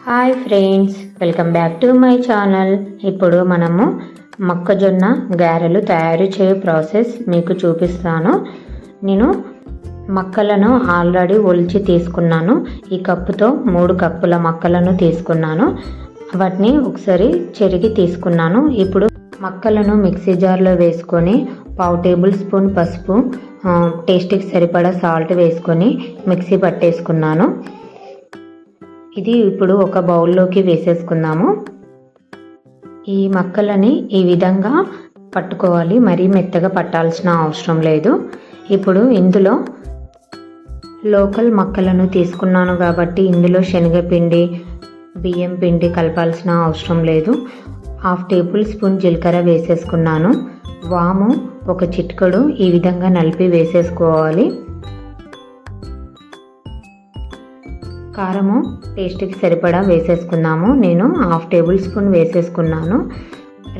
Hi friends, welcome back to my channel. ఇప్పుడు మనము మొక్కజొన్న గారెలు తయారు చేయే ప్రాసెస్ మీకు చూపిస్తాను. నేను మక్కలను ఆల్రెడీ ఒలిచి తీసుకున్నాను. ఈ కప్పుతో 3 కప్పుల మక్కలను తీసుకున్నాను. వాటిని ఒకసారి చెరిగి తీసుకున్నాను. ఇప్పుడు మక్కలను మిక్సీ జార్లో వేసుకొని 1/2 టేబుల్ స్పూన్ పసుపు, టేస్ట్కి సరిపడా సాల్ట్ వేసుకొని మిక్సీ పట్టేసుకున్నాను. ఇది ఇప్పుడు ఒక బౌల్లోకి వేసేసుకుందాము. ఈ మక్కలని ఈ విధంగా పట్టుకోవాలి, మరీ మెత్తగా పట్టాల్సిన అవసరం లేదు. ఇప్పుడు ఇందులో లోకల్ మక్కలను తీసుకున్నాను కాబట్టి ఇందులో శనగపిండి, బియ్యం పిండి కలపాల్సిన అవసరం లేదు. 1/2 టేబుల్ స్పూన్ జీలకర్ర వేసేసుకున్నాను. వాము ఒక చిటికెడు ఈ విధంగా నలిపి వేసేసుకోవాలి. కారము టేస్ట్కి సరిపడా వేసేసుకున్నాము. నేను 1/2 టేబుల్ స్పూన్ వేసేసుకున్నాను.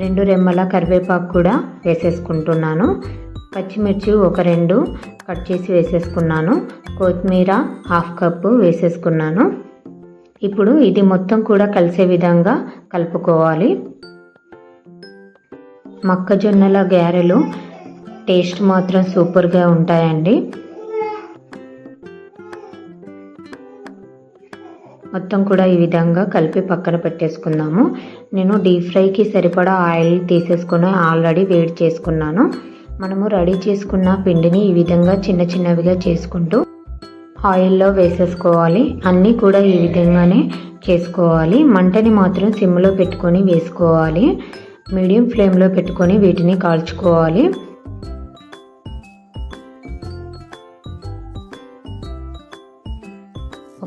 2 రెమ్మల కరివేపాకు కూడా వేసేసుకుంటున్నాను. పచ్చిమిర్చి ఒక 2 కట్ చేసి వేసేసుకున్నాను. కొత్తిమీర 1/2 కప్పు వేసేసుకున్నాను. ఇప్పుడు ఇది మొత్తం కూడా కలిసే విధంగా కలుపుకోవాలి. మొక్కజొన్నల గారెలు టేస్ట్ మాత్రం సూపర్గా ఉంటాయండి. మొత్తం కూడా ఈ విధంగా కలిపి పక్కన పెట్టేసుకుందాము. నేను డీప్ ఫ్రైకి సరిపడా ఆయిల్ తీసేసుకొని ఆల్రెడీ వేడి చేసుకున్నాను. మనము రెడీ చేసుకున్న పిండిని ఈ విధంగా చిన్న చిన్నవిగా చేసుకుంటూ ఆయిల్లో వేసేసుకోవాలి. అన్నీ కూడా ఈ విధంగానే చేసుకోవాలి. మంటని మాత్రం సిమ్లో పెట్టుకొని వేసుకోవాలి. మీడియం ఫ్లేమ్లో పెట్టుకొని వీటిని కాల్చుకోవాలి.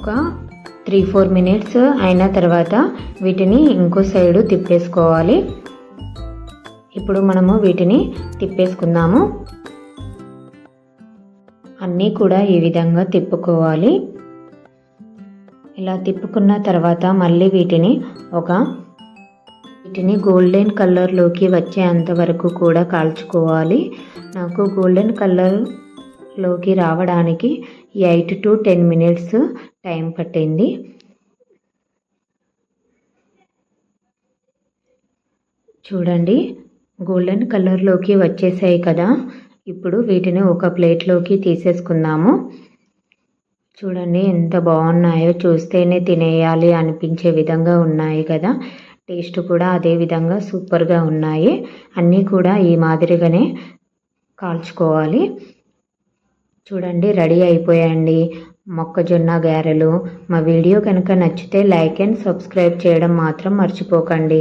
ఒక 3-4 మినిట్స్ అయిన తర్వాత వీటిని ఇంకో సైడు తిప్పేసుకోవాలి. ఇప్పుడు మనము వీటిని తిప్పేసుకుందాము. అన్నీ కూడా ఈ విధంగా తిప్పుకోవాలి. ఇలా తిప్పుకున్న తర్వాత మళ్ళీ వీటిని గోల్డెన్ కలర్లోకి వచ్చేంత వరకు కూడా కాల్చుకోవాలి. నాకు గోల్డెన్ కలర్లోకి రావడానికి 8 to 10 మినిట్స్ టైం పట్టింది. చూడండి, గోల్డెన్ కలర్లోకి వచ్చేసాయి కదా. ఇప్పుడు వీటిని ఒక ప్లేట్లోకి తీసేసుకుందాము. చూడండి ఎంత బాగున్నాయో, చూస్తేనే తినేయాలి అనిపించే విధంగా ఉన్నాయి కదా. టేస్ట్ కూడా అదే విధంగా సూపర్గా ఉన్నాయి. అన్నీ కూడా ఈ మాదిరిగానే కాల్చుకోవాలి. చూడండి, రెడీ అయిపోయాయండి మొక్కజొన్న గారెలు. మా వీడియో కనుక నచ్చితే లైక్ అండ్ సబ్స్క్రైబ్ చేయడం మాత్రం మర్చిపోకండి.